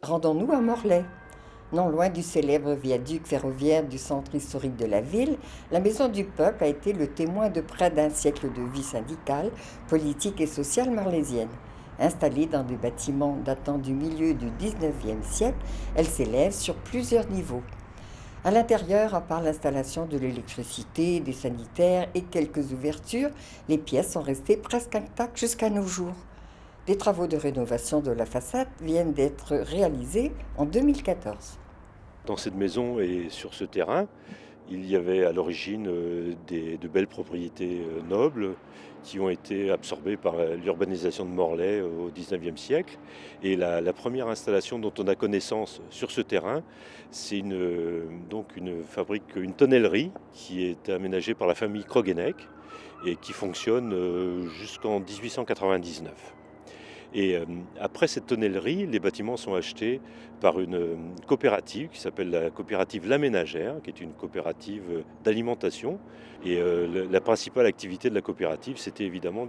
Rendons-nous à Morlaix. Non loin du célèbre viaduc ferroviaire du centre historique de la ville, la Maison du Peuple a été le témoin de près d'un siècle de vie syndicale, politique et sociale marlésienne. Installée dans des bâtiments datant du milieu du 19e siècle, elle s'élève sur plusieurs niveaux. À l'intérieur, à part l'installation de l'électricité, des sanitaires et quelques ouvertures, les pièces sont restées presque intactes jusqu'à nos jours. Des travaux de rénovation de la façade viennent d'être réalisés en 2014. Dans cette maison et sur ce terrain, il y avait à l'origine de belles propriétés nobles qui ont été absorbées par l'urbanisation de Morlaix au XIXe siècle. Et la première installation dont on a connaissance sur ce terrain, c'est donc une fabrique, une tonnellerie qui est aménagée par la famille Krogeneck et qui fonctionne jusqu'en 1899. Et après cette tonnellerie, les bâtiments sont achetés par une coopérative qui s'appelle la coopérative La Ménagère, qui est une coopérative d'alimentation. Et la principale activité de la coopérative, c'était évidemment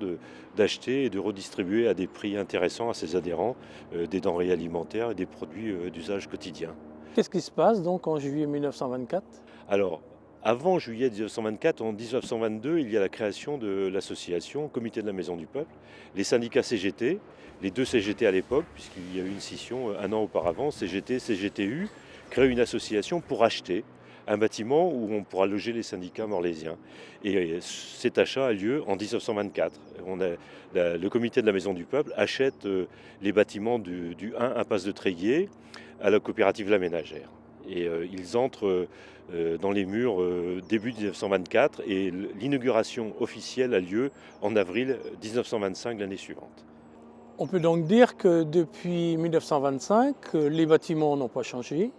d'acheter et de redistribuer à des prix intéressants à ses adhérents des denrées alimentaires et des produits d'usage quotidien. Qu'est-ce qui se passe donc en juillet 1924? Alors, avant juillet 1924, en 1922, il y a la création de l'association Comité de la Maison du Peuple, les syndicats CGT, les deux CGT à l'époque, puisqu'il y a eu une scission un an auparavant, CGT, CGTU, créent une association pour acheter un bâtiment où on pourra loger les syndicats morlaisiens. Et cet achat a lieu en 1924. Le Comité de la Maison du Peuple achète les bâtiments du 1 impasse de Tréguier à la coopérative La Ménagère. Et ils entrent dans les murs début 1924 et l'inauguration officielle a lieu en avril 1925, l'année suivante. On peut donc dire que depuis 1925, les bâtiments n'ont pas changé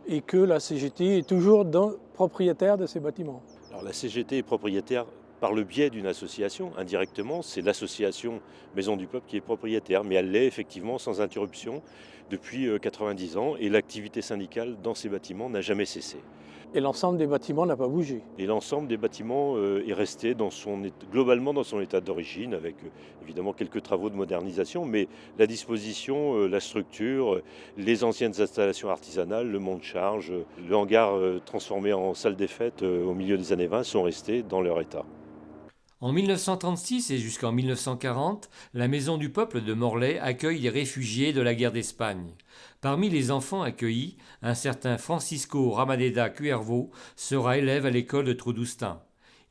et que la CGT est toujours propriétaire de ces bâtiments. Alors la CGT est propriétaire par le biais d'une association, indirectement, c'est l'association Maison du Peuple qui est propriétaire, mais elle l'est effectivement sans interruption depuis 90 ans et l'activité syndicale dans ces bâtiments n'a jamais cessé. Et l'ensemble des bâtiments n'a pas bougé. Et l'ensemble des bâtiments est resté globalement dans son état d'origine, avec évidemment quelques travaux de modernisation, mais la disposition, la structure, les anciennes installations artisanales, le monte-charge, le hangar transformé en salle des fêtes au milieu des années 20 sont restés dans leur état. En 1936 et jusqu'en 1940, la Maison du Peuple de Morlaix accueille les réfugiés de la guerre d'Espagne. Parmi les enfants accueillis, un certain Francisco Ramadeda Cuervo sera élève à l'école de Traudoustin.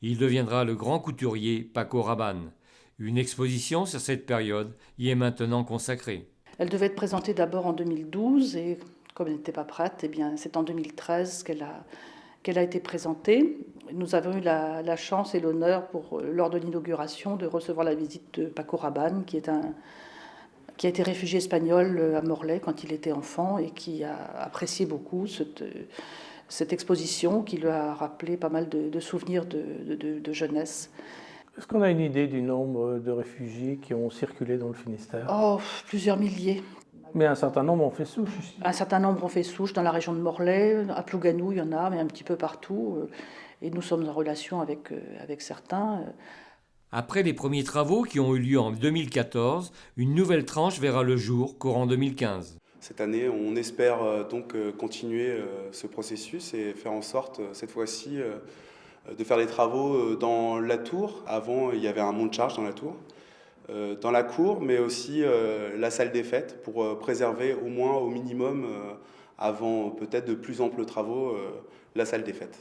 Il deviendra le grand couturier Paco Rabanne. Une exposition sur cette période y est maintenant consacrée. Elle devait être présentée d'abord en 2012 et comme elle n'était pas prête, c'est en 2013 qu'elle a été présentée. Nous avons eu la chance et l'honneur, lors de l'inauguration, de recevoir la visite de Paco Rabanne, qui a été réfugié espagnol à Morlaix quand il était enfant et qui a apprécié beaucoup cette exposition qui lui a rappelé pas mal de souvenirs de jeunesse. Est-ce qu'on a une idée du nombre de réfugiés qui ont circulé dans le Finistère? Oh, plusieurs milliers. Mais un certain nombre ont fait souche ici. Un certain nombre ont fait souche dans la région de Morlaix, à Plougasnou il y en a, mais un petit peu partout. Et nous sommes en relation avec certains. Après les premiers travaux qui ont eu lieu en 2014, une nouvelle tranche verra le jour courant 2015. Cette année, on espère donc continuer ce processus et faire en sorte, cette fois-ci, de faire des travaux dans la tour. Avant, il y avait un monte-charge dans la tour. Dans la cour, mais aussi la salle des fêtes pour préserver au moins, au minimum, avant peut-être de plus amples travaux, la salle des fêtes.